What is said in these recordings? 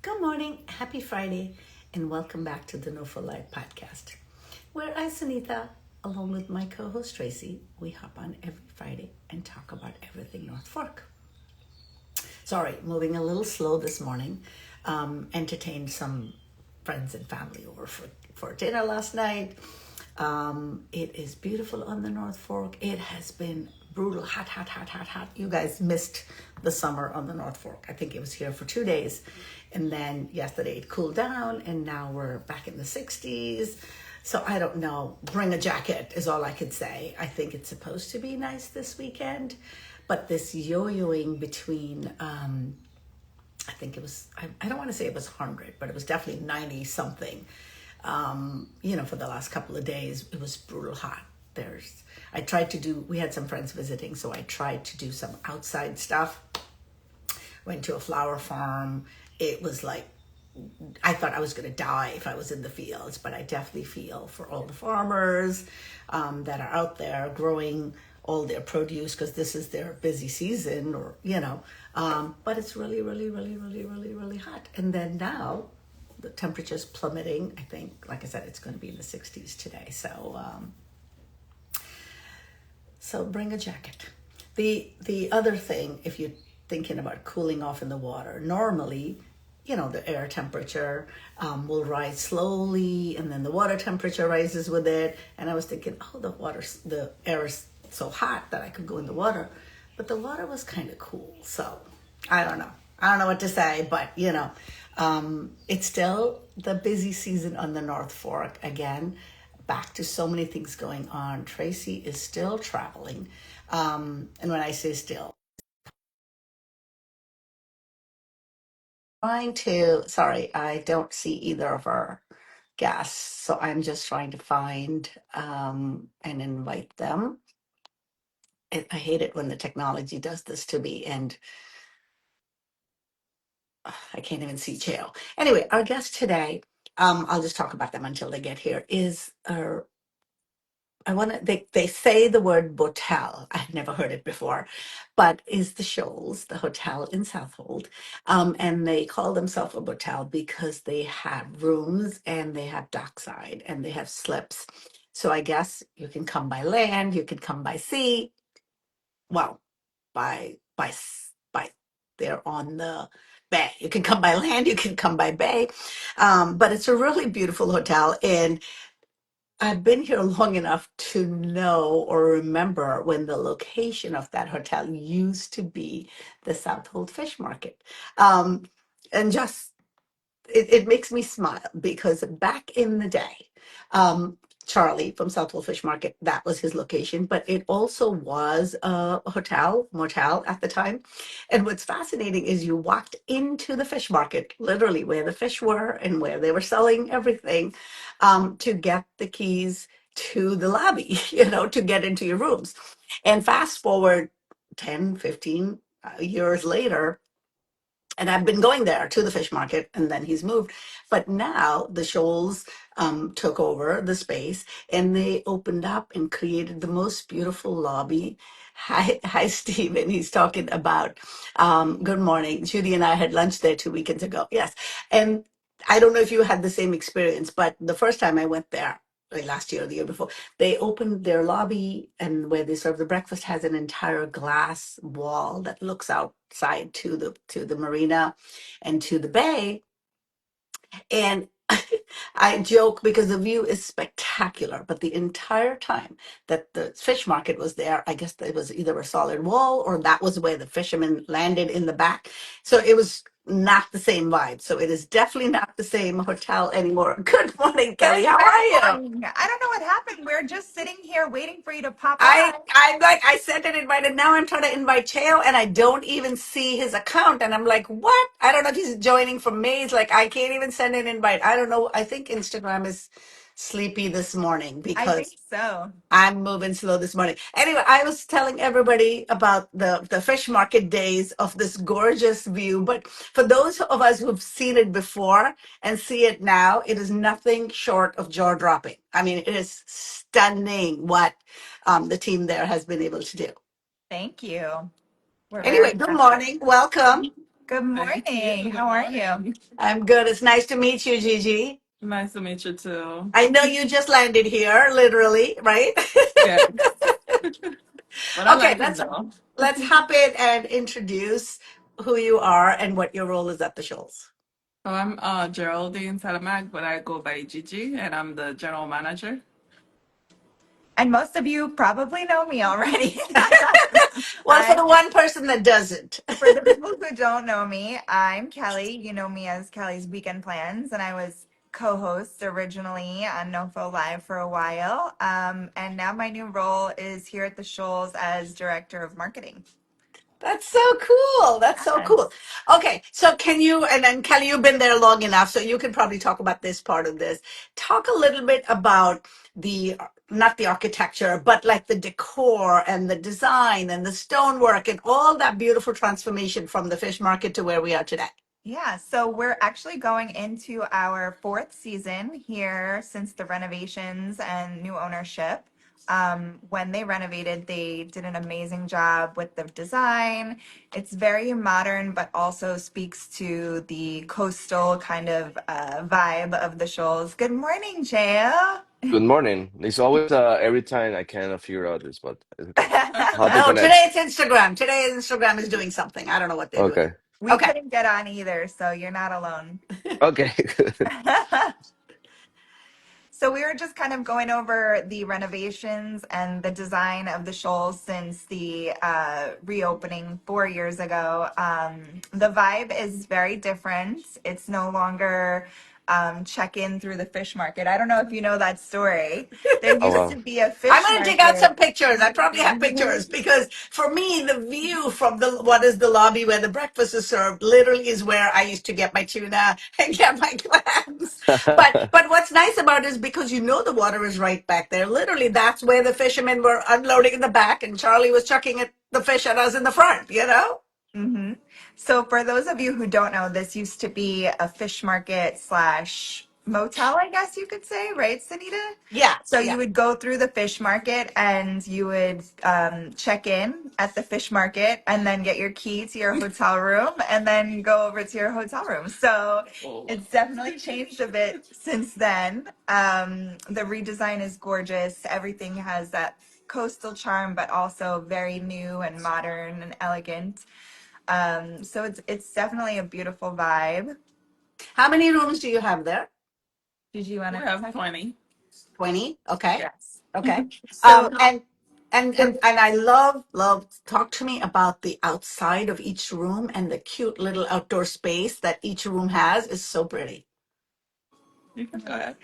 Good morning, happy Friday, and welcome back to the NOFO Live podcast, where I, Sunitha, along with my co-host Tracy, we hop on every Friday and talk about everything North Fork. Sorry, moving a little slow this morning. Entertained some friends and family over for dinner last night. It is beautiful on the North Fork. It has been brutal, hot. You guys missed the summer on the North Fork. I think it was here for 2 days. And then yesterday it cooled down and now we're back in the 60s. So I don't know. Bring a jacket is all I could say. I think it's supposed to be nice this weekend. But this yo-yoing between, I think it was, I don't want to say it was 100, but it was definitely 90 something. For the last couple of days, it was brutal hot. We had some friends visiting, so I tried to do some outside stuff. Went to a flower farm. It was like, I thought I was going to die if I was in the fields, but I definitely feel for all the farmers that are out there growing all their produce because this is their busy season, but it's really, really, really, really, really, really hot. And then now the temperature's plummeting. I think, like I said, it's going to be in the 60s today. So bring a jacket. The other thing, if you're thinking about cooling off in the water, normally, the air temperature will rise slowly, and then the water temperature rises with it. And I was thinking, the air is so hot that I could go in the water, but the water was kind of cool. So I don't know what to say, but it's still the busy season on the North Fork. Again, back to so many things going on. Tracy is still traveling. And when I say still, sorry, I don't see either of our guests. So I'm just trying to find and invite them. I hate it when the technology does this to me, and I can't even see Cheo. Anyway, our guest today, I'll just talk about them until they get here, is they say the word boatel. I've never heard it before, but is the Shoals, the hotel in Southold. And they call themselves a boatel because they have rooms and they have dockside and they have slips. So I guess you can come by land, you can come by sea. Well, by they're on the bay. You can come by land, you can come by bay. But it's a really beautiful hotel, and I've been here long enough to know or remember when the location of that hotel used to be the Southold Fish Market. Um, and just it makes me smile because back in the day, Charlie from Southold Fish Market, that was his location, but it also was a motel at the time. And what's fascinating is you walked into the fish market, literally where the fish were and where they were selling everything, to get the keys to the lobby, to get into your rooms. And fast forward 10, 15 years later, and I've been going there to the fish market, and then he's moved. But now the Shoals took over the space, and they opened up and created the most beautiful lobby. Hi, Stephen. He's talking about. Good morning. Judy and I had lunch there 2 weekends ago. Yes, and I don't know if you had the same experience, but the first time I went there, like last year or the year before, they opened their lobby, and where they serve the breakfast has an entire glass wall that looks outside to the marina and to the bay. And I joke because the view is spectacular, but the entire time that the fish market was there, I guess it was either a solid wall or that was where the fishermen landed in the back. So it was not the same vibe. So it is definitely not the same hotel anymore. Good morning, Kelly. How are you? Morning. I don't know what happened. We're just sitting here waiting for you to pop I on. I'm like I sent an invite and now I'm trying to invite Cheo and I don't even see his account and I'm like, what? I don't know if he's joining from Maze. Like I can't even send an invite. I don't know. I think Instagram is sleepy this morning I think because so. I'm moving slow this morning. Anyway, I was telling everybody about the fish market days of this gorgeous view. But for those of us who've seen it before and see it now, it is nothing short of jaw dropping. I mean, it is stunning what the team there has been able to do. Thank you. We're very Anyway, good impressive. morning. Welcome. Good morning. How are you? I'm good. It's nice to meet you, Gigi. Nice to meet you too. I know you just landed here, literally, right? Yes. But I Okay, like it though. let's hop in and introduce who you are and what your role is at the Shoals. So I'm Geraldine Salamak, but I go by Gigi, and I'm the general manager. And most of you probably know me already. Well, for I'm the one person that doesn't, For the people who don't know me, I'm Kelly. You know me as Kelly's Weekend Plans, and I was co-host originally on NOFO Live for a while. And now my new role is here at the Shoals as Director of Marketing. that's so cool. That's so cool. Yes. Okay, so can you, and then Kelly, you've been there long enough, so you can probably talk about this part of this. Talk a little bit about the, not the architecture, but like the decor and the design and the stonework and all that beautiful transformation from the fish market to where we are today. Yeah, so we're actually going into our fourth season here since the renovations and new ownership. When they renovated, they did an amazing job with the design. It's very modern, but also speaks to the coastal kind of vibe of the Shoals. Good morning, Cheo. Good morning. It's always every time I can figure out this, but it's okay. How to Oh, connect? today it's Instagram. Today Instagram is doing something. I don't know what they're doing. Okay. We Okay. couldn't get on either, so you're not alone. Okay. So we were just kind of going over the renovations and the design of the Shoals since the reopening 4 years ago. The vibe is very different. It's no longer check in through the fish market. I don't know if you know that story. There Oh used to wow. be a I'm fish going to dig out market. some pictures. I probably have pictures because for me, the view from the what is the lobby where the breakfast is served literally is where I used to get my tuna and get my clams. But what's nice about it is because you know the water is right back there. Literally, that's where the fishermen were unloading in the back, and Charlie was chucking the fish at us in the front. You know? hmm So for those of you who don't know, this used to be a fish market slash motel, I guess you could say, right, Sunita? Yeah, So you yeah. would go through the fish market and you would check in at the fish market and then get your key to your hotel room and then go over to your hotel room. So Oh. it's definitely changed a bit since then. The redesign is gorgeous. Everything has that coastal charm, but also very new and modern and elegant. So it's definitely a beautiful vibe. How many rooms do you have there? Did you want We to have touch? 20. 20. Okay. Yes. Okay. So And I love talk to me about the outside of each room and the cute little outdoor space that each room has is so pretty. You can go ahead.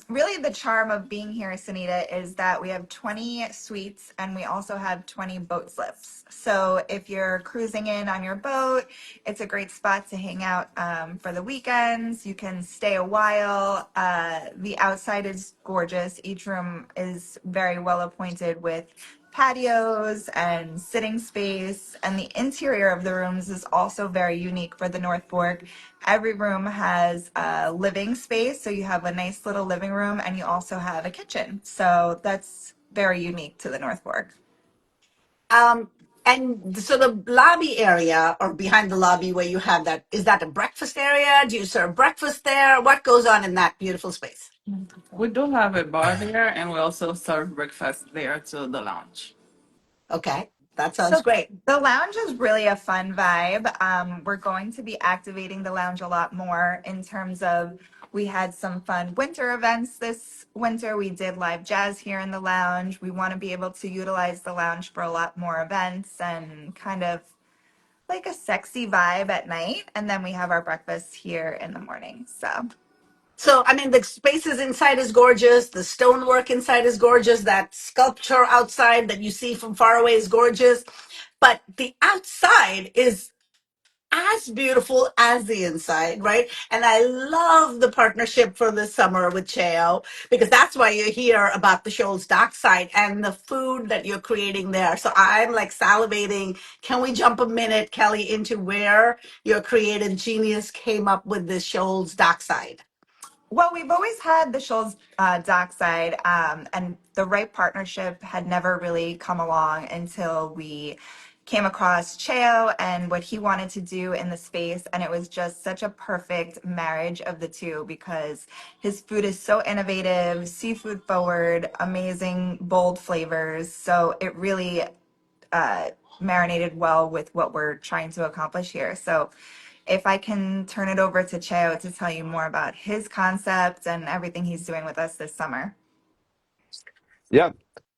really the charm of being here, Sunita, is that we have 20 suites and we also have 20 boat slips. So if you're cruising in on your boat, it's a great spot to hang out for the weekends. You can stay a while. The outside is gorgeous. Each room is very well appointed with patios and sitting space, and the interior of the rooms is also very unique for the North Fork. Every room has a living space, so you have a nice little living room and you also have a kitchen. So that's very unique to the North Fork. Um, and so the lobby area or behind the lobby where you have that, is that a breakfast area? Do you serve breakfast there? What goes on in that beautiful space? We do have a bar there, and we also serve breakfast there to the lounge. Okay. That sounds So great. the lounge is really a fun vibe. We're going to be activating the lounge a lot more in terms of we had some fun winter events this winter. We did live jazz here in the lounge. We want to be able to utilize the lounge for a lot more events and kind of like a sexy vibe at night. And then we have our breakfast here in the morning. So So, I mean, the spaces inside is gorgeous. The stonework inside is gorgeous. That sculpture outside that you see from far away is gorgeous. But the outside is as beautiful as the inside, right? And I love the partnership for this summer with Cheo because that's why you hear about the Shoals dockside and the food that you're creating there. So I'm like salivating. Can we jump a minute, Kelly, into where your creative genius came up with this Shoals dockside? well, we've always had the Shoals dockside, and the right partnership had never really come along until we came across Cheo and what he wanted to do in the space. And it was just such a perfect marriage of the two because his food is so innovative, seafood forward, amazing, bold flavors. So it really marinated well with what we're trying to accomplish here. So if I can turn it over to Cheo to tell you more about his concept and everything he's doing with us this summer. Yeah.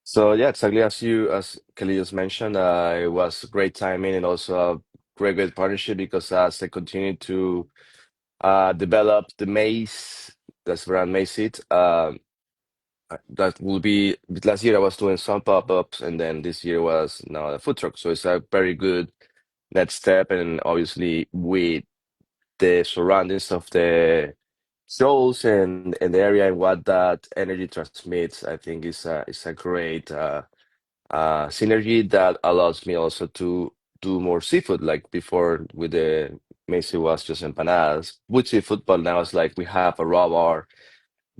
So yeah, exactly as Kelly just mentioned, it was great timing and also a great partnership because as I continue to develop the maze, that's around Maze, that will be last year I was doing some pop-ups and then this year was now a food truck. So it's a very good next step and obviously with the surroundings of the shoals and the area and what that energy transmits, I think is a great synergy that allows me also to do more seafood. Like before with the Macy was just empanadas with seafood, but now it's like we have a raw bar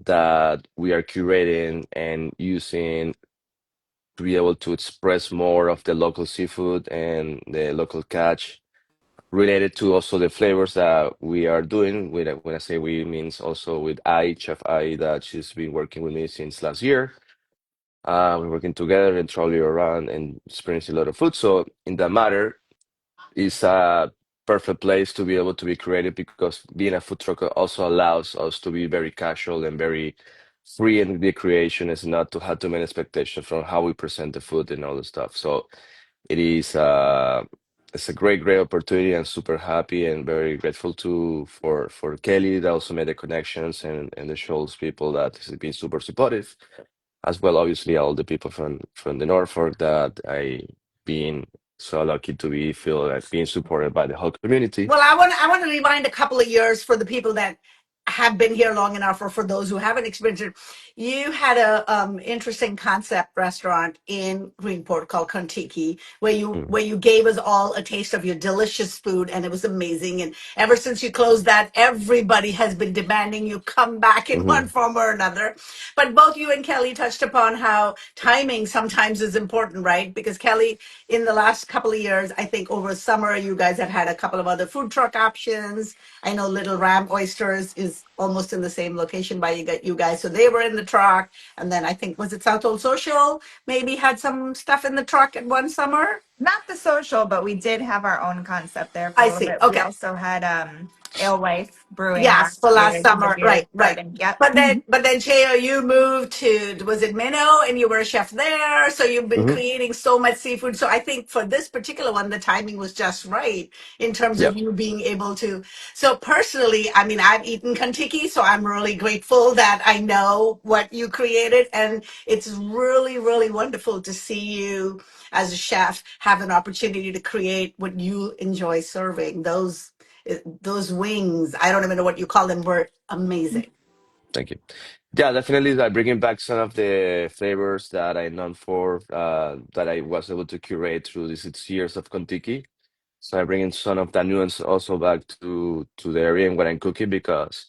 that we are curating and using to be able to express more of the local seafood and the local catch related to also the flavors that we are doing. When I say we, means also with Chef I, that she's been working with me since last year. We're working together and traveling around and experiencing a lot of food. So in that matter, it's a perfect place to be able to be creative because being a food truck also allows us to be very casual and very free in the creation. Is not to have too many expectations from how we present the food and all the stuff. So it is it's a great opportunity. I'm super happy and very grateful to for Kelly that also made the connections and the Shoals people that has been super supportive as well. Obviously, all the people from the Norfolk that I been so lucky to be feel like being supported by the whole community. Well, I want to rewind a couple of years for the people that have been here long enough, or for those who haven't experienced it. You had a interesting concept restaurant in Greenport called Kentucky, Mm. where you gave us all a taste of your delicious food, and it was amazing. And ever since you closed that, everybody has been demanding you come back in one Hmm. form or another. But both you and Kelly touched upon how timing sometimes is important, right? Because Kelly, in the last couple of years, I think over summer, you guys have had a couple of other food truck options. I know Little Ram Oysters is almost in the same location by you guys. So they were in the truck. And then I think, was it Southold Social? Maybe had some stuff in the truck at one summer. Not the social, but we did have our own concept there for a I little see. bit. We Okay. also had Alewife Brewing Yes, for last last year, the summer. beer Right, right. garden. Yep. But then Cheo, you moved to, was it Minnow, and you were a chef there. So you've been Hmm. creating so much seafood. So I think for this particular one, the timing was just right in terms Yeah, of you being able to. So personally, I mean, I've eaten Kentucky, so I'm really grateful that I know what you created. And it's really, really wonderful to see you as a chef have an opportunity to create what you enjoy serving. Those wings, I don't even know what you call them, were amazing. thank you. Yeah, definitely like bringing back some of the flavors that I known for that I was able to curate through these 6 years of Contiki. So I bring in some of that nuance also back to the area and what I'm cooking because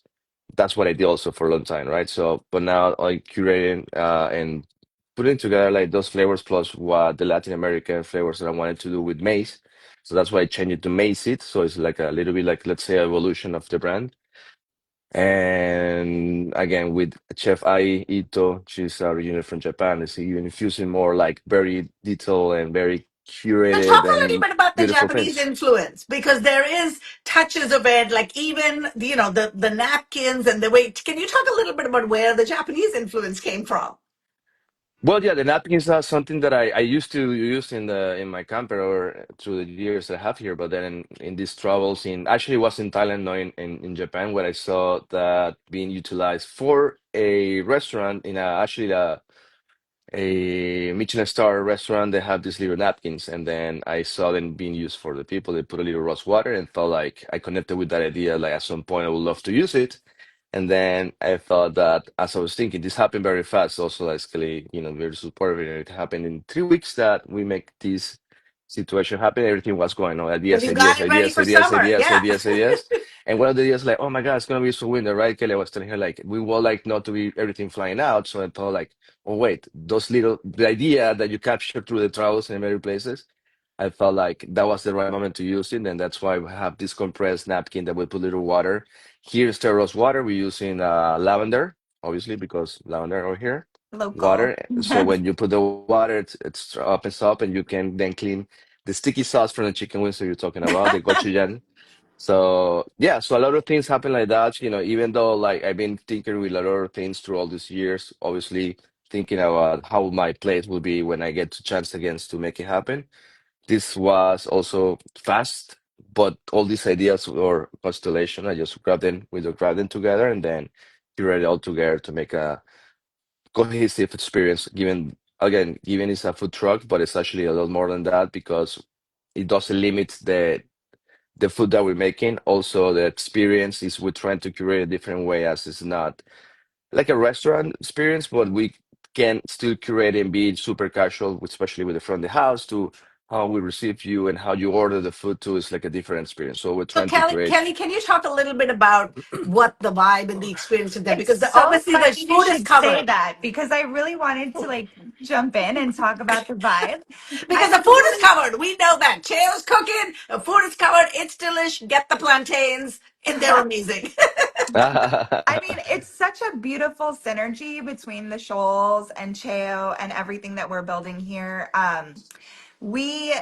that's what I did also for a long time, right? So, but now like curating and putting together like those flavors plus what the Latin American flavors that I wanted to do with maize. So that's why I changed it to maize it. So it's like a little bit like let's say evolution of the brand. And again with Chef Ai Ito, she's originally from Japan. Is even infusing more like very detailed and very So curated talk a little and bit about the beautiful Japanese things. influence, because there is touches of it, like even the napkins and the way. Can you talk a little bit about where the Japanese influence came from? Well, yeah, the napkins are something that I used to use in my camper or through the years I have here, but then in these travels in actually it was in Thailand, no, in Japan, where I saw that being utilized for a restaurant in a Michelin star restaurant. They have these little napkins, and then I saw them being used for the people. They put a little rose water and felt like I connected with that idea. Like at some point, I would love to use it. And then I thought that as I was thinking, this happened very fast. Also, like Skelly, very supportive. And it happened in 3 weeks that we make this situation happen. Everything was going on. And Ideas, you got ideas, it ready ideas, for ideas, summer. ideas, Yeah. ideas, ideas. And one of the ideas, like, oh my God, it's gonna be so windy, right? Kelly, I was telling her, like, we want like not to be everything flying out. So I thought, like, oh wait, the idea that you capture through the travels in many places. I felt like that was the right moment to use it, and that's why we have this compressed napkin that we put little water. Here's the rose water. We're using lavender, obviously, because lavender over here. Local. Water. So when you put the water, it's opens up, and you can then clean the sticky sauce from the chicken wings that you're talking about, the gochujang. So yeah, so a lot of things happen like that. Even though like I've been thinking with a lot of things through all these years, obviously thinking about how my plate will be when I get to chance again to make it happen. This was also fast, but all these ideas or constellation, I just grabbed them together and then curate it all together to make a cohesive experience. Given it's a food truck, but it's actually a lot more than that because it doesn't limit the food that we're making. Also, the experience is we're trying to curate a different way as it's not like a restaurant experience, but we can still curate and be super casual, especially with the front of the house to how we receive you and how you order the food too is like a different experience. So we're So trying to Kelly, create. Kelly, can you talk a little bit about what the vibe and the experience of that? It's Because so obviously the funny you food is should say covered. that because I really wanted to like jump in and talk about the vibe. Because I the food is really, covered. We know that. Cheo's cooking. The food is covered. It's delish. Get the plantains, and they're amazing. I mean, it's such a beautiful synergy between the Shoals and Cheo and everything that we're building here. We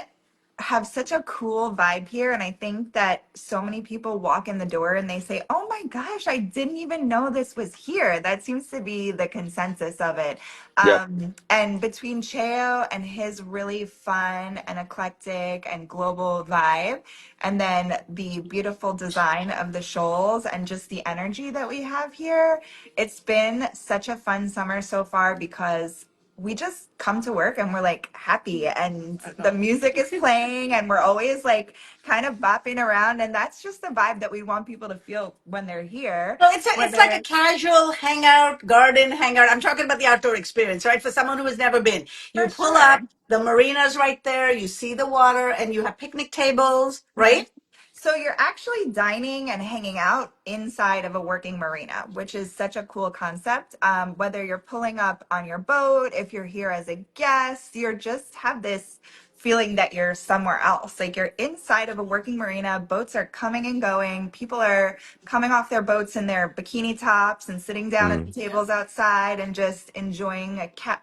have such a cool vibe here, and I think that so many people walk in the door and they say, "Oh my gosh, I didn't even know this was here." That seems to be the consensus of it. Yep. And between Cheo and his really fun and eclectic and global vibe, and then the beautiful design of the shoals and just the energy that we have here, it's been such a fun summer so far because we just come to work and we're like happy and the music is playing and we're always like kind of bopping around, and that's just the vibe that we want people to feel when they're here, So it's like a whether casual hangout, garden hangout. I'm talking about the outdoor experience, right? For someone who has never been, you for pull up, sure. the marina's right there, you see the water, and you have picnic tables, Mhm. right? So you're actually dining and hanging out inside of a working marina, which is such a cool concept. Whether you're pulling up on your boat, if you're here as a guest, you're just have this feeling that you're somewhere else. Like you're inside of a working marina, boats are coming and going, people are coming off their boats in their bikini tops and sitting down at the Mm. tables outside and just enjoying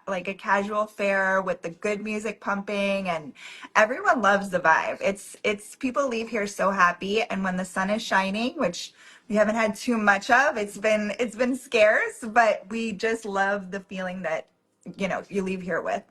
like a casual fare with the good music pumping, and everyone loves the vibe. It's people leave here so happy, and when the sun is shining, which we haven't had too much of, it's been scarce, but we just love the feeling that you leave here with.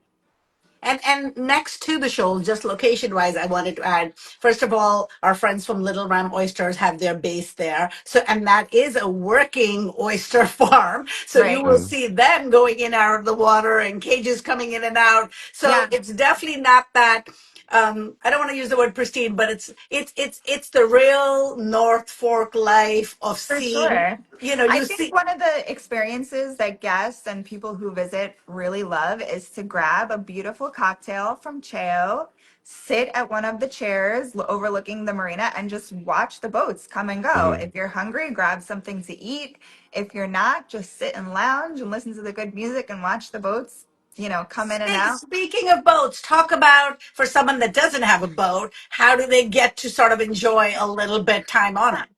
And next to the show, just location wise, I wanted to add, first of all, our friends from Little Ram Oysters have their base there. So, and that is a working oyster farm. So you Right. will Mm. see them going in and out of the water and cages coming in and out. So Yeah, it's definitely not that I don't want to use the word pristine, but it's the real North Fork life of for seeing, sure. I you think see. one of the experiences that guests and people who visit really love is to grab a beautiful cocktail from Cheo, sit at one of the chairs overlooking the marina, and just watch the boats come and go. Hmm. If you're hungry, grab something to eat. If you're not, just sit and lounge and listen to the good music and watch the boats, come in and out. Speaking of boats, talk about for someone that doesn't have a boat, how do they get to sort of enjoy a little bit time on it?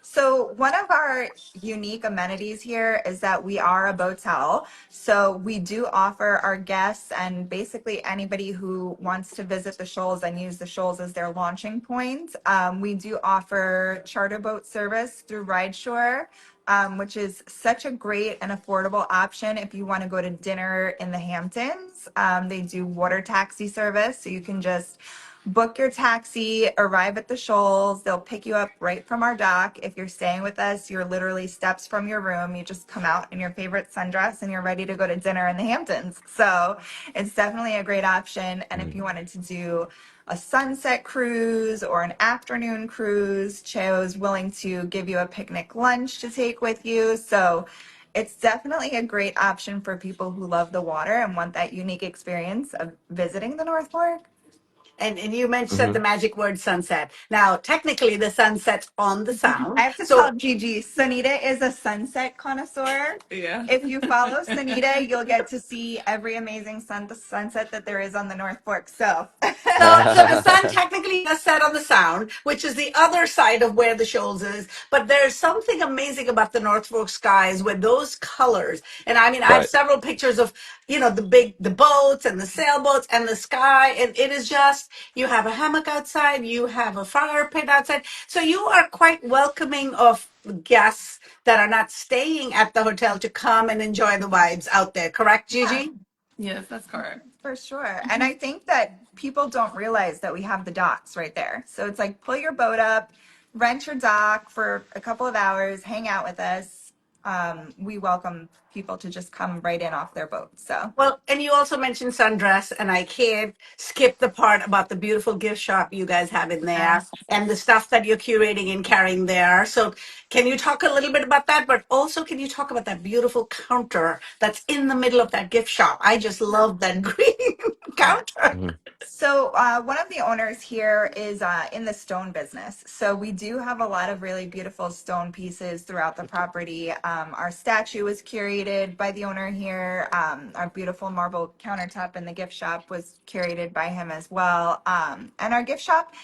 So one of our unique amenities here is that we are a boatel. So we do offer our guests and basically anybody who wants to visit the Shoals and use the Shoals as their launching point. We do offer charter boat service through RideShore, which is such a great and affordable option if you want to go to dinner in the Hamptons. They do water taxi service, so you can just book your taxi, arrive at the Shoals. They'll pick you up right from our dock. If you're staying with us, you're literally steps from your room. You just come out in your favorite sundress and you're ready to go to dinner in the Hamptons. So it's definitely a great option. And if you wanted to do a sunset cruise or an afternoon cruise, Cheo's willing to give you a picnic lunch to take with you. So it's definitely a great option for people who love the water and want that unique experience of visiting the North Fork. And you mentioned Hmm. the magic word sunset. Now, technically, the sun sets on the I sound. have to tell So, Gigi, Sunita is a sunset connoisseur. Yeah. If you follow Sunita, you'll get to see every amazing sunset that there is on the North Fork. So, so the sun technically does set on the sound, which is the other side of where the Shoals is. But there's something amazing about the North Fork skies with those colors. And I mean, I have Right. several pictures of, the boats and the sailboats and the sky. And it is just, you have a hammock outside, you have a fire pit outside. So you are quite welcoming of guests that are not staying at the hotel to come and enjoy the vibes out there. Correct, yeah. Gigi? Yes, that's correct. For sure. And I think that people don't realize that we have the docks right there. So it's like pull your boat up, rent your dock for a couple of hours, hang out with us. We welcome people to just come right in off their boat. So, Well, and you also mentioned sundress, and I can't skip the part about the beautiful gift shop you guys have in there and the stuff that you're curating and carrying there. So, can you talk a little bit about that? But also, can you talk about that beautiful counter that's in the middle of that gift shop? I just love that green yeah. counter. Hmm. So, one of the owners here is in the stone business. So, we do have a lot of really beautiful stone pieces throughout the property. Our statue was curated by the owner here. Our beautiful marble countertop in the gift shop was curated by him as well. And our gift shop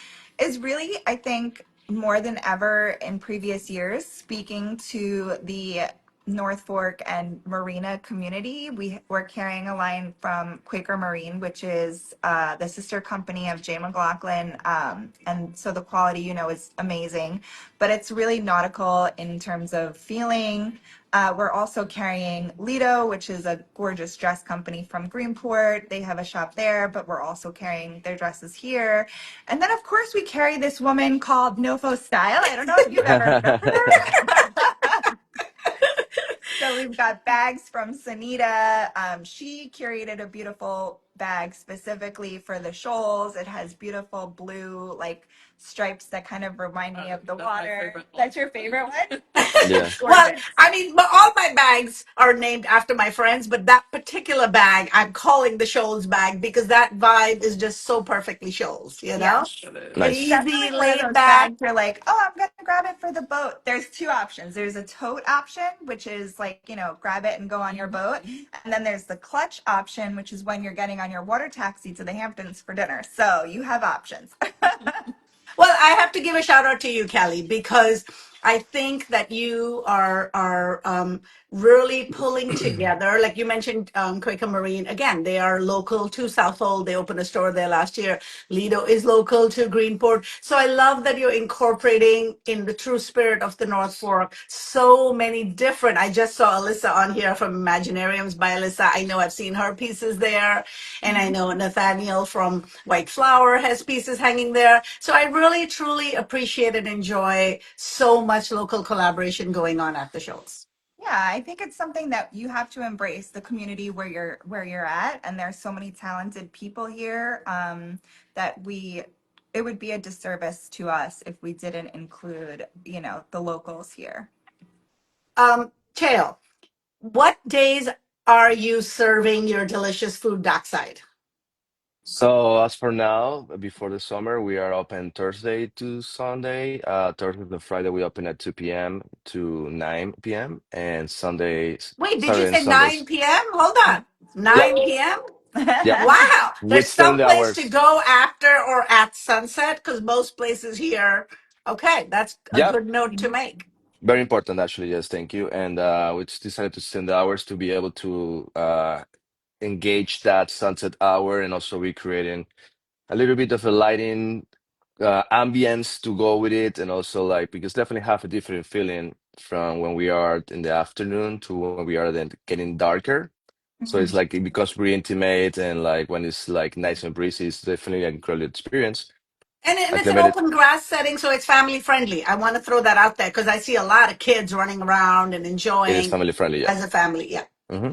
is really, I think, more than ever in previous years, speaking to the North Fork and Marina community. We're carrying a line from Quaker Marine, which is the sister company of J. McLaughlin. And so the quality, is amazing, but it's really nautical in terms of feeling. We're also carrying Lido, which is a gorgeous dress company from Greenport. They have a shop there, but we're also carrying their dresses here. And then, of course, we carry this woman called NOFO Style. I don't know if you've ever heard of her. So we've got bags from Sunita. She curated a beautiful bag specifically for the Shoals. It has beautiful blue like stripes that kind of remind me of the That's my water. favorite one. That's your favorite one? Yeah. Well, Gorgeous. I mean, but all my bags are named after my friends, but that particular bag I'm calling the Shoals bag because that vibe is just so perfectly Shoals, Yeah. It is. It's Nice. Easy, definitely one of laid those back. bags you're like, oh, I'm gonna grab it for the boat. There's two options. There's a tote option, which is like, grab it and go on your boat. And then there's the clutch option, which is when you're getting on your water taxi to the Hamptons for dinner. So you have options. Well, I have to give a shout out to you, Kelly, because I think that you are really pulling together. Like you mentioned, Quaker Marine. Again, they are local to Southold. They opened a store there last year. Lido is local to Greenport. So I love that you're incorporating in the true spirit of the North Fork so many different. I just saw Alyssa on here from Imaginariums by Alyssa. I know I've seen her pieces there. And I know Nathaniel from White Flower has pieces hanging there. So I really, truly appreciate and enjoy so much local collaboration going on at the shows. Yeah, I think it's something that you have to embrace the community where you're at, and there's so many talented people here that it would be a disservice to us if we didn't include, the locals here. Cheo, what days are you serving your delicious food dockside? So as for now, before the summer, we are open Thursday to Sunday. Thursday to Friday, we open at 2 p.m. to 9 p.m. and Wait, did you Saturday and say 9 Sundays. p.m.? Hold on. Yep, 9 p.m.? yep. Wow. We There's extend some the place to hours. go after or at sunset because most places here. Okay, that's a Yep, good note to make. very important actually. Yes, thank you. And we just decided to extend the hours to be able to engage that sunset hour and also recreating a little bit of a lighting ambience to go with it, and also like because definitely have a different feeling from when we are in the afternoon to when we are then getting darker. So it's like it becomes pretty intimate, and like when it's like nice and breezy, it's definitely an incredible experience. And I it's can an bet it. open grass setting, so it's family friendly. I want to throw that out there because I see a lot of kids running around and It is enjoying family friendly, yeah. as a family. Yeah. Hmm.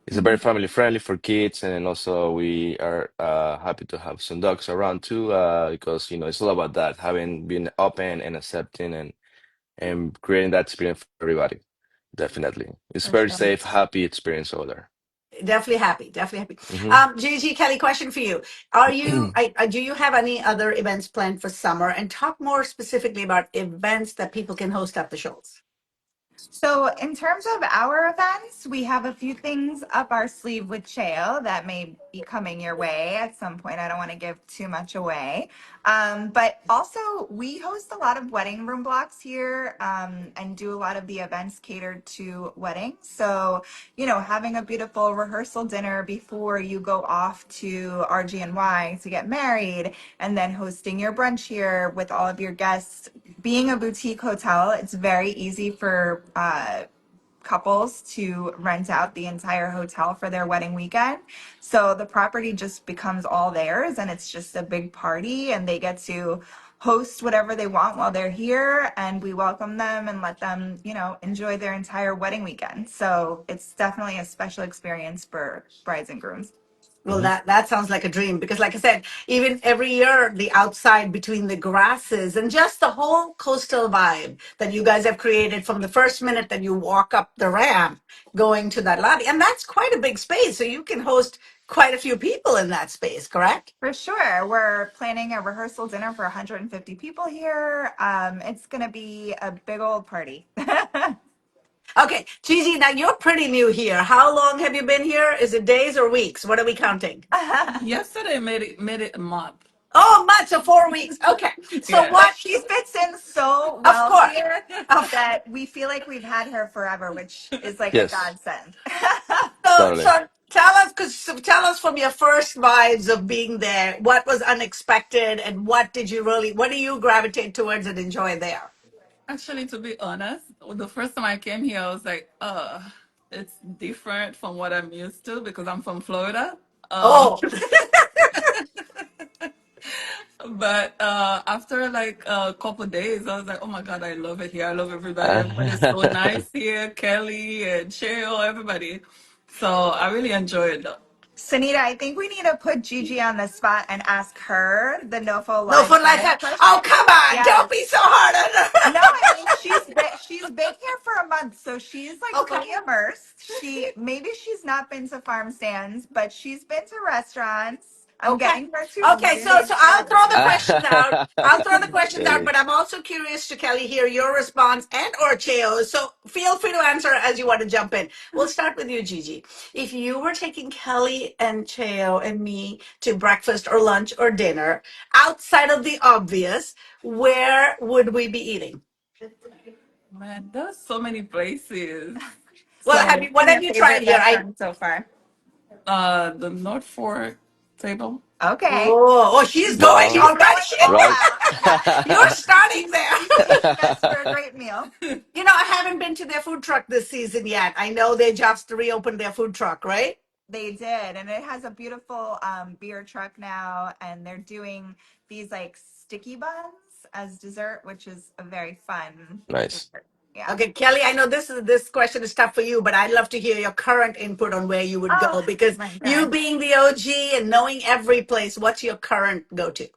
It's a very family friendly for kids, and then also we are happy to have some dogs around too, because it's all about that, having been open and accepting and creating that experience for everybody. Definitely. It's For very sure. safe, happy experience over there. Definitely happy. Definitely happy. Hmm. Gigi, Kelly, question for you. Do you have any other events planned for summer? And talk more specifically about events that people can host at the shows. So, in terms of our events, we have a few things up our sleeve with Cheo that may be coming your way at some point. I don't want to give too much away. But also, we host a lot of wedding room blocks here and do a lot of the events catered to weddings. So, having a beautiful rehearsal dinner before you go off to RGNY to get married, and then hosting your brunch here with all of your guests. Being a boutique hotel, it's very easy for couples to rent out the entire hotel for their wedding weekend. So the property just becomes all theirs and it's just a big party and they get to host whatever they want while they're here and we welcome them and let them, enjoy their entire wedding weekend. So it's definitely a special experience for brides and grooms. Well, that sounds like a dream because, like I said, even every year, the outside between the grasses and just the whole coastal vibe that you guys have created from the first minute that you walk up the ramp going to that lobby. And that's quite a big space. So you can host quite a few people in that space, correct? For sure. We're planning a rehearsal dinner for 150 people here. It's going to be a big old party. Okay, Gigi, now you're pretty new here. How long have you been here? Is it days or weeks? What are we counting? Yesterday made it a month. Oh, months, so 4 weeks. Okay. So Yeah. But what, she fits in so of well course, here of that we feel like we've had her forever, which is like a Yes, godsend. So totally. tell us, tell us from your first vibes of being there, what was unexpected, and what do you gravitate towards and enjoy there? Actually, to be honest, the first time I came here, I was like, it's different from what I'm used to because I'm from Florida. Oh, But after like a couple days, I was like, oh my God, I love it here. I love everybody. Everybody's so nice here. Kelly and Cheo, everybody. So I really enjoy it though. Sunita, I think we need to put Gigi on the spot and ask her the NOFO no live fun like science that. Oh, question. come on, don't Yes. be so hard on No, I mean she's been here for a month, so she's like her. Okay. fully immersed. She's not been to farm stands, but she's been to restaurants. I'm Okay. getting her to Okay, so really I'll enjoy throw the everything. question out. I'll throw the questions out, Kelly. but I'm also curious to Kelly hear your response and or Cheo. So feel free to answer as you want to jump in. We'll start with you, Gigi. If you were taking Kelly and Cheo and me to breakfast or lunch or dinner outside of the obvious, where would we be eating? Man, there's so many places. Well, So what And have your you tried favorite here? restaurant so far? the North Fork table. Okay. Oh, she's going She's Well, already. going all right. out. Yeah. You're starting She's there. she's taking us for a great meal. I haven't been to their food truck this season yet. I know they just reopened their food truck, right? They did, and it has a beautiful beer truck now, and they're doing these like sticky buns as dessert, which is a very fun Nice. dessert. Yeah. Okay, Kelly, I know this question is tough for you, but I'd love to hear your current input on where you would Oh go because my you God. being the OG and knowing every place, what's your current go-to?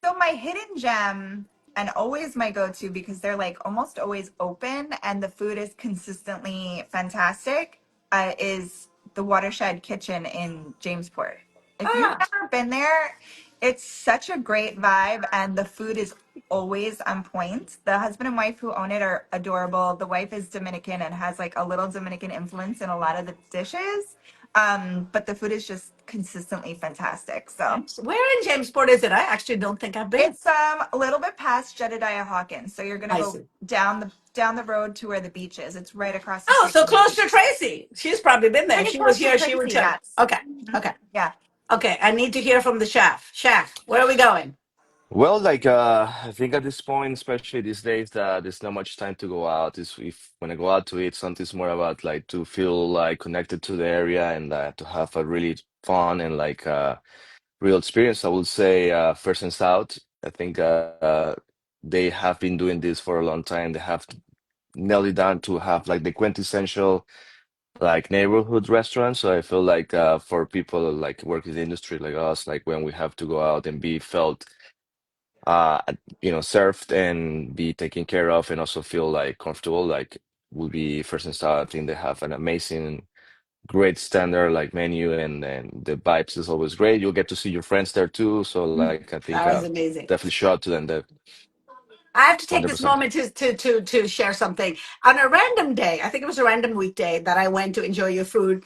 So my hidden gem and always my go-to because they're like almost always open and the food is consistently fantastic is the Watershed Kitchen in Jamesport. If you've Ah, never been there, it's such a great vibe and the food is always on point. The husband and wife who own it are adorable. The wife is Dominican and has like a little Dominican influence in a lot of the dishes. But the food is just consistently fantastic. So where in Jamesport is it? I actually don't think I've been. it's a little bit past Jedediah Hawkins, so you're gonna I go see. down the road to where the beach is. It's right across the Oh, street so from the close beach. to Tracy. She's probably been there. If Pretty she was close to here, she would Tracy, tell you. yes. Okay, Mhm. okay, Yeah, okay. I need to hear from the chef. Chef, where are we going? Well, I think at this point, especially these days, there's not much time to go out. Is if when I go out to eat, something's more about like to feel like connected to the area and to have a really fun and real experience. I would say First and South. I think they have been doing this for a long time. They have nailed it down to have like the quintessential like neighborhood restaurant. So I feel like for people like work in the industry like us, like when we have to go out and be felt uh served and be taken care of and also feel like comfortable, like would be First and Star. I think they have an amazing great standard like menu, and the vibes is always great. You'll get to see your friends there too. So like I think That was amazing. definitely shout out to them. That I have to take this 100%. moment to share something. On a random day, I think it was a random weekday that I went to enjoy your food.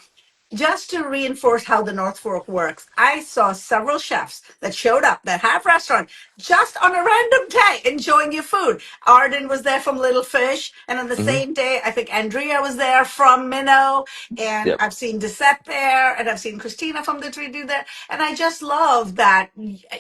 Just to reinforce how the North Fork works, I saw several chefs that showed up that have restaurants just on a random day enjoying your food. Arden was there from Little Fish, and on the Hmm. same day, I think Andrea was there from Minnow, and Yep. I've seen Desette there, and I've seen Christina from the Tree Do there. And I just love that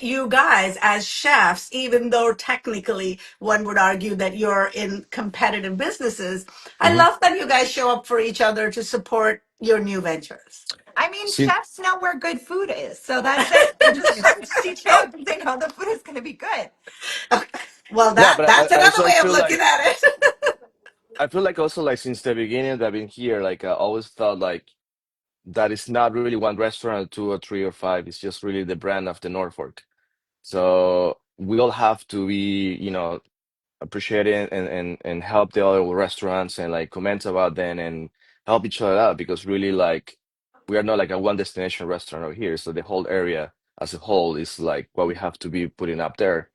you guys, as chefs, even though technically one would argue that you're in competitive businesses, I Hmm. love that you guys show up for each other to support your new ventures. I mean, See, chefs know where good food is, so that's it. You just come to see Cheo because they know the food is going to be good. Well, yeah, that but that's I another also way of feel looking like at it. I feel like also like since the beginning that I've been here, like I always felt like that it's not really one restaurant, or two or three or five. It's just really the brand of the Norfolk. So we all have to be, appreciate it and help the other restaurants and like comment about them and help each other out because really like we are not like a one destination restaurant over here. So the whole area as a whole is like what we have to be putting up there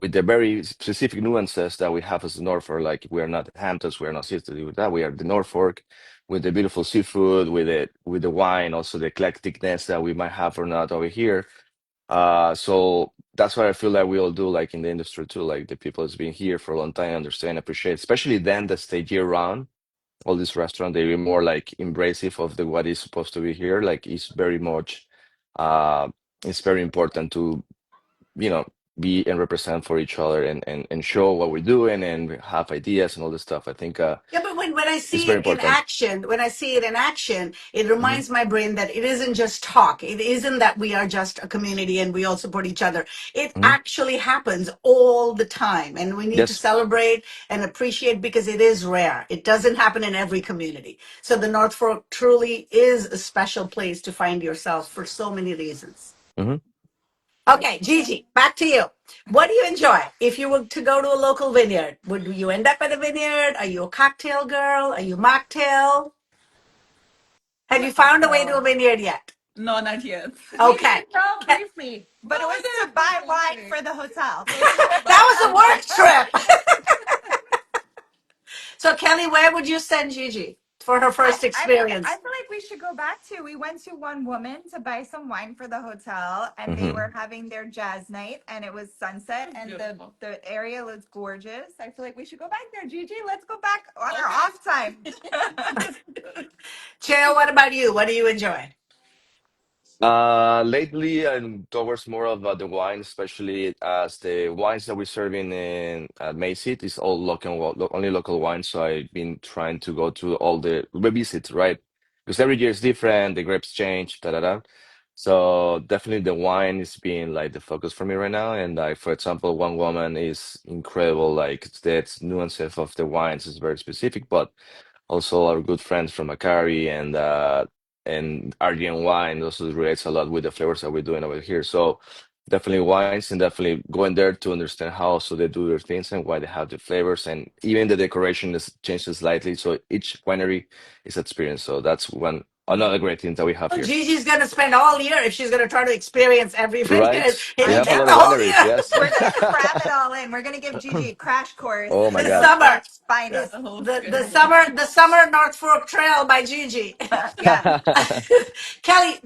with the very specific nuances that we have as the Norfolk. Like we are not Hamptons, we are not City with that. We are the Norfolk with the beautiful seafood, with the wine, also the eclecticness that we might have or not over here. So that's what I feel like we all do, like in the industry too. Like the people that's been here for a long time understand, appreciate, especially them that stay year round. All these restaurants, they're more like embracive of the what is supposed to be here. Like it's very much, uh, it's very important to, you know, be and represent for each other and show what we're doing and have ideas and all this stuff. I think Yeah, but when I it's see very it in important. action, when I see it in action, it Hmm. reminds my brain that it isn't just talk. It isn't that we are just a community and we all support each other. It Hmm. actually happens all the time. And we need to Yes. celebrate and appreciate because it is rare. It doesn't happen in every community. So the North Fork truly is a special place to find yourself for so many reasons. Hmm. Okay, Gigi, back to you. What do you enjoy? If you were to go to a local vineyard, would you end up at a vineyard? Are you a cocktail girl? Are you mocktail? Have you found a way to a So, vineyard yet? no, not yet. Okay. Gigi, girl, That brief me. But it Go was to ahead, buy brief wine me. for the hotel. So it's to buy was a wine for work trip. So, Kelly, where would you send Gigi for her I, first I I experience? feel like we should go back to. We went to One Woman to buy some wine for the hotel, and they Hmm. were having their jazz night, and it was sunset, It's and beautiful. the area looks gorgeous. I feel like we should go back there, Gigi. Let's go back on our Okay. off time. Chair, what about you? What do you enjoy? Lately, I'm towards more of the wine, especially as the wines that we're serving in at Macy's is all local, only local wines. So I've been trying to go to all the revisits, right? Because every year is different, the grapes change, da da da. So definitely the wine is being like the focus for me right now. And like for example, one woman is incredible. Like the nuances of the wines is very specific, but also our good friends from Macari and Argentine wine also relates a lot with the flavors that we're doing over here. So definitely wines and definitely going there to understand how also they do their things and why they have the flavors and even the decoration is changes slightly. So each winery is experience. So that's one another great thing that we have Well, here. Gigi's going to spend all year if she's going to try to experience every Right? vineyard. We I It'll have a take lot the of know. whole wineries, year. yes. We're gonna cram it all in. We're gonna give Gigi a crash course Oh my The in God. North summer. Fork's finest. The whole The schedule. summer, the summer North Fork Trail by Gigi. Yeah. Kelly,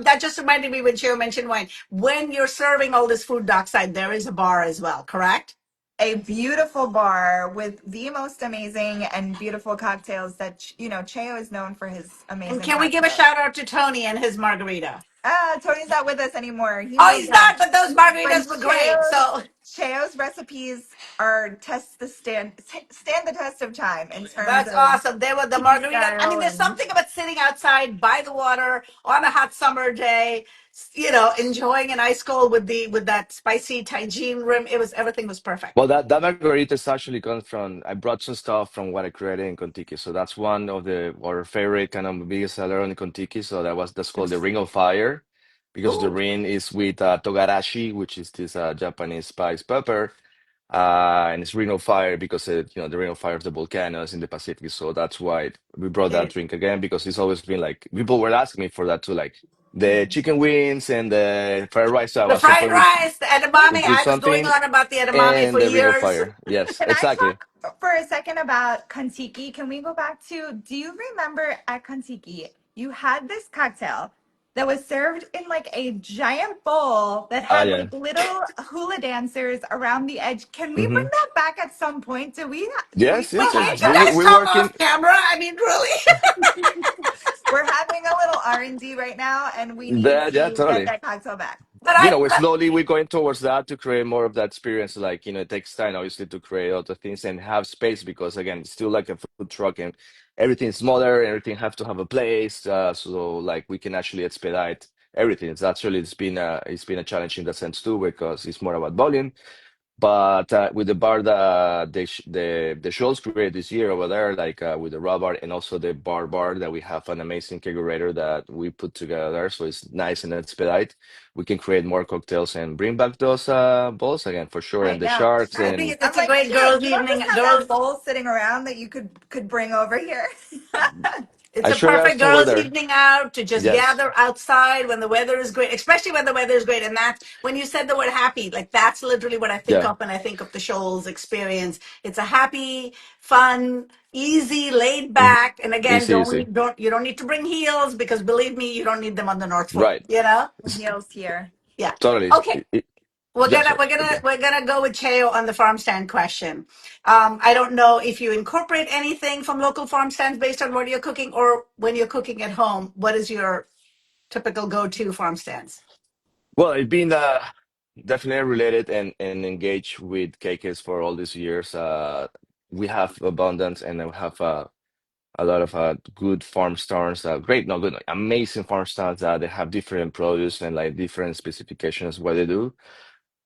that just reminded me when Cheo mentioned wine. When you're serving all this food dockside, there is a bar as well, correct? A beautiful bar with the most amazing and beautiful cocktails that Cheo is known for his And amazing can we give a cocktails. shout out to Tony and his margarita? Tony's not with us anymore. He Oh, moved he's on. not, but those But margaritas were great. So Cheo's recipes are stand the test of time in terms that's of awesome. They were the tea margaritas. I mean, style there's and something about sitting outside by the water on a hot summer day, enjoying an ice cold with that spicy tagine rim. Everything was perfect. Well, that margaritas actually comes from, I brought some stuff from what I created in Kontiki. So that's one of our favorite kind of biggest seller in Kontiki. So that's called the Ring of Fire because the Ooh. ring is with togarashi, which is this Japanese spice pepper. and it's Ring of Fire because the Ring of Fire of the volcanoes in the Pacific. So that's why we brought that Okay. drink again because it's always been like people were asking me for that too, like the chicken wings and the fried rice. So I The was like, fried well, we rice, the edamame. include I was going something, on about the edamame and for the Ring of years. Fire. Yes, Can I exactly. talk for a second about Kontiki? Can we go back to, do you remember at Kontiki, you had this cocktail that was served in like a giant bowl that Ah, had yeah. like little hula dancers around the edge. Can we bring Hmm. that back at some point? Do we Yes, We still yes, yes. can't have do that? that We stuff working. off camera. I mean, really. We're having a little R&D right now and we need That, yeah, to get totally. that cocktail back. But I, We're slowly we're going towards that to create more of that experience. Like, it takes time obviously to create other things and have space because again, it's still like a food truck and everything's smaller, everything have to have a place. So like we can actually expedite everything. It's actually it's been a challenge in that sense too because it's more about volume. But with the bar that the Shoals created this year over there, like with the raw bar and also the bar that we have an amazing kegerator that we put together, so it's nice and expedite. We can create more cocktails and bring back those balls again for sure, I and the know. sharks I think and it's I'm a like, great Chef, girls' you don't evening. just have Girls, that bowl sitting around that you could bring over here. it's I a sure have perfect some girls' weather. evening out to just Yes, gather outside when the weather is great, especially when the weather is great. And that's when you said the word happy, like that's literally what I think yeah, of when I think of the Shoals experience. It's a happy, fun, easy, laid hmm, back. And again, easy, easy, you don't need to bring heels because believe me, you don't need them on the North Fork, right, you know? Heels here. Yeah. totally. Okay. Yeah, sorry, okay. We're gonna go with Cheo on the farm stand question. I don't know if you incorporate anything from local farm stands based on what you're cooking, or when you're cooking at home. What is your typical go-to farm stands? Well, it's been definitely related and engaged with KKs for all these years. We have abundance and we have a lot of good farm stands, great, not good, like, amazing farm stands that they have different produce and like different specifications what they do.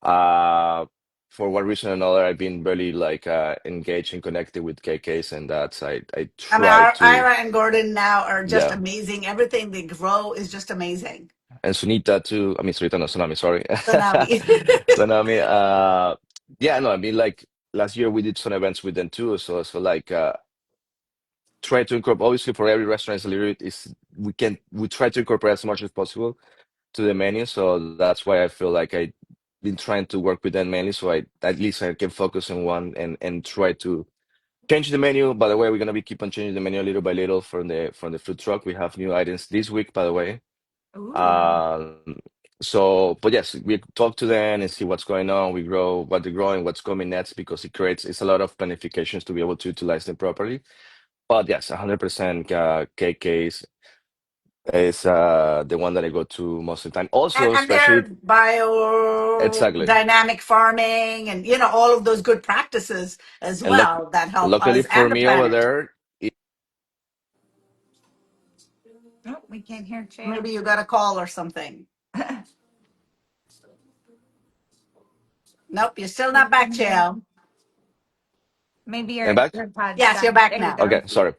Uh, for one reason or another, I've been really like engaged and connected with KKs, and I I mean, try to, Ira and Gordon now are just yeah, amazing. Everything they grow is just amazing. and Sunita too. I mean, Sunita, no, Tsunami, sorry. Tsunami. Tsunami. Yeah, no, I mean, like last year we did some events with them too. So like, try to incorporate. Obviously, for every restaurant, it's a little bit is we try to incorporate as much as possible to the menu. So that's why I feel like I've been trying to work with them mainly. So I at least I can focus on one and try to change the menu. By the way, we're gonna be keep on changing the menu little by little from the food truck. We have new items this week, by the way. Ooh. Um, but yes, we talk to them and see what's going on. We grow what they're growing, what's coming next, because it's a lot of planifications to be able to utilize them properly. But yes, 100% KKs is the one that I go to most of the time. Also, And they're especially exactly, biodynamic farming and all of those good practices as and well that help luckily us for and the me over planet. there, Oh, we can't hear Cheo. Maybe you got a call or something. Nope, you're still We not back, couldn't hear Cheo. him. Maybe and your back. AirPods Yes, you're died. back There you now. go. Okay, sorry.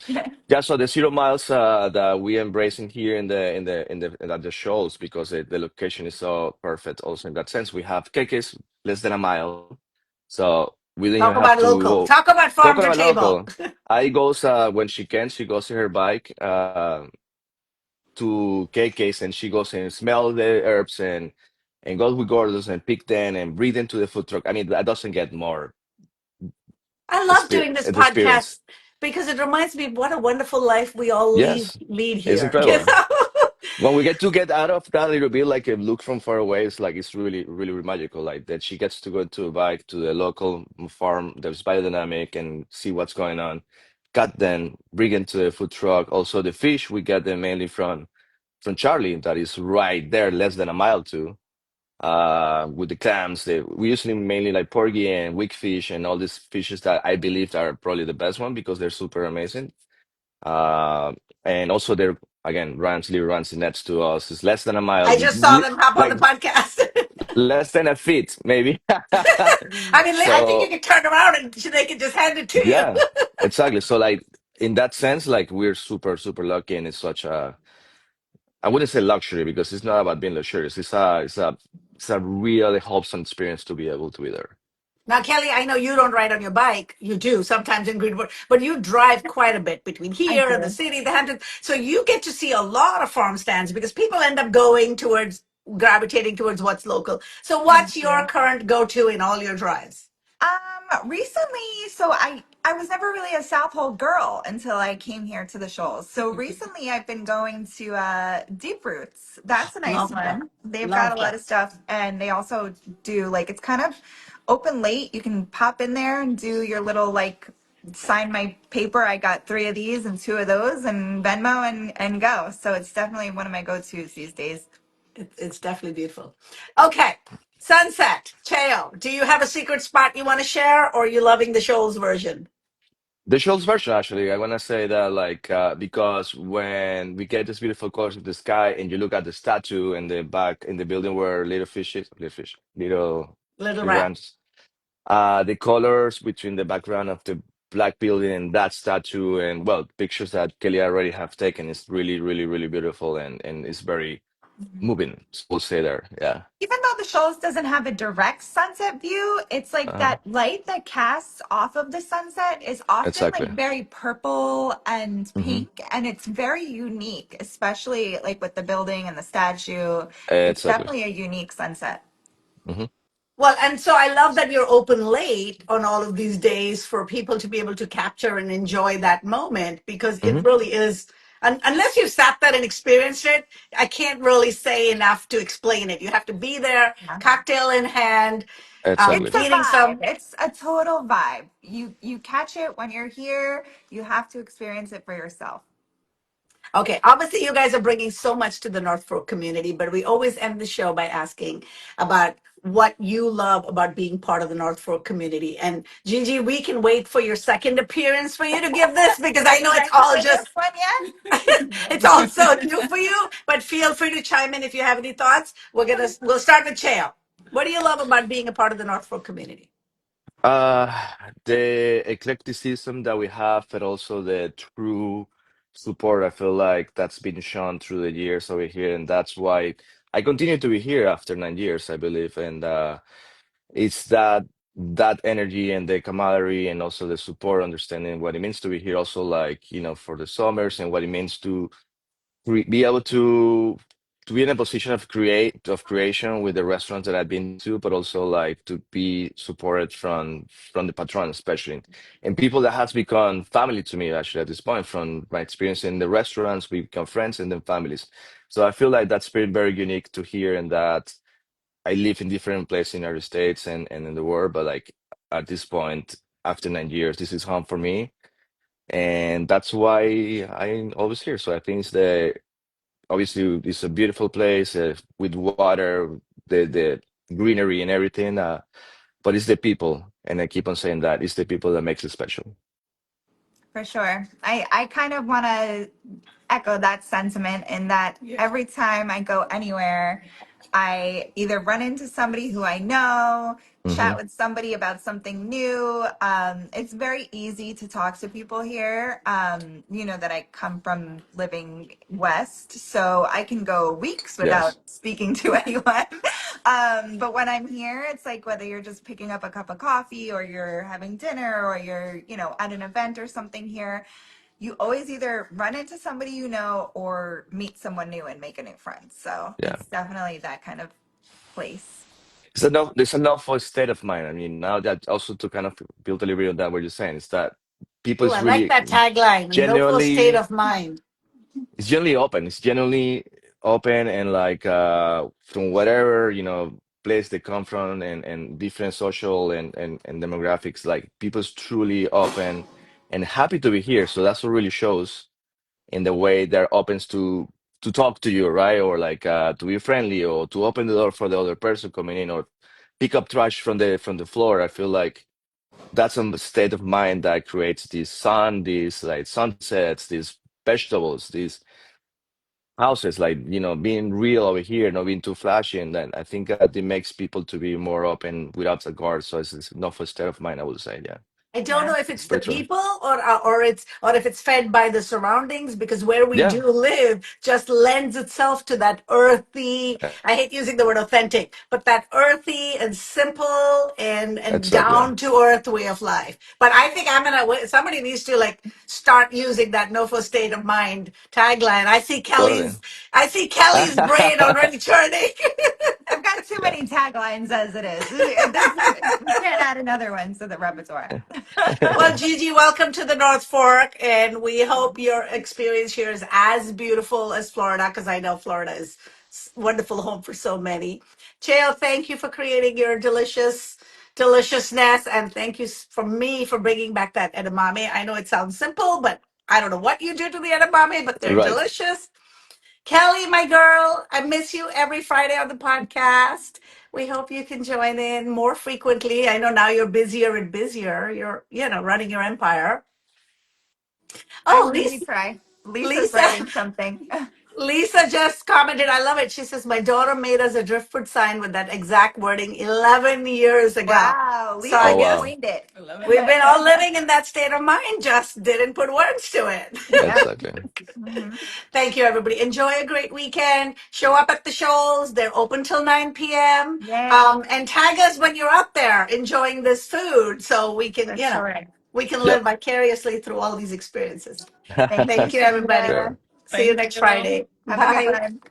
Yeah, so the 0 miles that we embracing here in at the shows because the location is so perfect. Also in that sense, we have KKs less than a mile, so we didn't even Talk have about to local. go. Talk about farm Talking to about table. local, I goes when she can. She goes to her bike to KKs and she goes and smell the herbs and goes with Gordos and pick them and breathe into the food truck. I mean, that doesn't get more I love doing this experience. podcast because it reminds me of what a wonderful life we all Yes, lead it's here. incredible. When we get out of that little bit, like a look from far away, it's like it's really, really magical. Like that she gets to go to a bike to the local farm that's biodynamic and see what's going on. Cut them, bring them to the food truck. Also, the fish we get them mainly from Charlie, that is right there, less than a mile to. With the clams, we usually mainly like porgy and wickfish and all these fishes that I believe are probably the best one because they're super amazing. Uh, and also they're again literally runs next to us. It's less than a mile, I just saw them hop on the like podcast. less than a feet, maybe. I mean, I think you So can turn around and they can just hand it to you. yeah, exactly. So like in that sense, like we're super, super lucky, and it's such a I wouldn't say luxury because it's not about being luxurious. It's a really wholesome experience to be able to be there. Now, Kelly, I know you don't ride on your bike. You do sometimes in Greenwood, but you drive quite a bit between I here and the do. city, the Hamptons. So you get to see a lot of farm stands because people end up going towards gravitating towards what's local. So I what's your do. current go-to in all your drives? Recently, so I was never really a Southold girl until I came here to the Shoals. So recently, I've been going to Deep Roots. That's a nice Love that. one. They've got a Love lot that. of stuff, and they also do like it's kind of open late. You can pop in there and do your little like sign my paper. I got 3 of these and 2 of those, and Venmo and go. So it's definitely one of my go-tos these days. It's definitely beautiful. Okay. Sunset. Cheo, do you have a secret spot you want to share or are you loving the Shoals version? The Shoals version, actually, I want to say that, like, because when we get this beautiful colors of the sky and you look at the statue in the back in the building where little Little rat. iguanas, the colors between the background of the black building and that statue, and well, pictures that Kelly already have taken is really, really, really beautiful and it's very moving. So we'll say there, yeah, Even though the Shoals doesn't have a direct sunset view, it's like uh, that light that casts off of the sunset is often like exactly. very purple and Hmm. pink, and it's very unique, especially like with the building and the statue. It's Exactly. definitely a unique sunset. Hmm. Well, and so I love that you're open late on all of these days for people to be able to capture and enjoy that moment because it Hmm. really is, unless you've sat there and experienced it, I can't really say enough to explain it. You have to be there, Yeah. cocktail in hand, It's Exactly. a eating vibe. some. It's a total vibe. You catch it when you're here. You have to experience it for yourself. Okay, obviously you guys are bringing so much to the North Fork community, but we always end the show by asking about what you love about being part of the North Fork community. And Gigi, we can wait for your second appearance for you to give this because Are I you know it's ready all for this just one yet? it's all so new for you. But feel free to chime in if you have any thoughts. We'll start with Cheo. What do you love about being a part of the North Fork community? Uh, the eclecticism that we have, and also the true support, I feel like that's been shown through the years over here, and that's why I continue to be here after 9 years, I believe. And it's that energy and the camaraderie, and also the support, understanding what it means to be here. Also, like for the summers and what it means to be able to be in a position of creation with the restaurants that I've been to, but also like to be supported from the patron, especially, and people that has become family to me actually at this point from my experience in the restaurants. We become friends and then families. So I feel like that's been very unique to hear, and that I live in different places in the United States and in the world, but like at this point, after 9 years, this is home for me. And that's why I'm always here. So I think it's the obviously it's a beautiful place with water, the greenery and everything. But it's the people, and I keep on saying that it's the people that makes it special. For sure. I kind of want to echo that sentiment in that every time I go anywhere, I either run into somebody who I know, chat Hmm. with somebody about something new. It's very easy to talk to people here. You know that I come from living west, so I can go weeks without Yes. speaking to anyone. But when I'm here, it's like whether you're just picking up a cup of coffee or you're having dinner or you're, at an event or something here, you always either run into somebody you know or meet someone new and make a new friend. So Yeah. it's definitely that kind of place. It's enough for a state of mind. I mean, now that also to kind of build a little bit on that, what you're saying is that people Oh, I is like really that tagline. NOFO state genuinely of mind. it's generally open. It's generally open, and like from whatever, place they come from, and different social and demographics, like people's truly open and happy to be here. So that's what really shows in the way they're open to talk to you, right? Or like to be friendly, or to open the door for the other person coming in, or pick up trash from the floor. I feel like that's a state of mind that creates this sun, these like sunsets, these vegetables, these houses, like being real over here, not being too flashy. And then I think that it makes people to be more open without a guard. So it's not for state of mind, I would say. Yeah. I don't Yeah. know if It's it's the very true. people or if it's fed by the surroundings, because where we Yeah, do live just lends itself to that earthy, I hate using the word authentic, but that earthy and simple and exactly. down to earth way of life. But I think somebody needs to like start using that NOFO state of mind tagline. Totally. I see Kelly's brain already churning. I've got too Yeah. many taglines as it is. We can't add another one to the repertoire. Well, Gigi, welcome to the North Fork, and we hope your experience here is as beautiful as Florida, because I know Florida is wonderful home for so many. Cheo, thank you for creating your deliciousness, and thank you from me for bringing back that edamame. I know it sounds simple, but I don't know what you do to the edamame, but they're Right. delicious. Kelly, my girl, I miss you every Friday on the podcast. We hope you can join in more frequently. I know now you're busier and busier. You're running your empire. Oh, We try. Lisa's Lisa, writing something. Lisa just commented. I love it. She says, my daughter made us a driftwood sign with that exact wording 11 years ago. Wow, So I Lisa, Oh, you guess wow. coined it. 11 we've years. been all living in that state of mind, just didn't put words to it. Yeah. Exactly. Hmm. Thank you, everybody. Enjoy a great weekend. Show up at the shows. They're open till 9 p.m. Yay, And tag us when you're out there enjoying this food so we can, for sure. we can live Yep. vicariously through all these experiences. Thank you, Thank you, everybody. Sunita. Sure. See you Thank next you. Friday. Have a good Bye. one.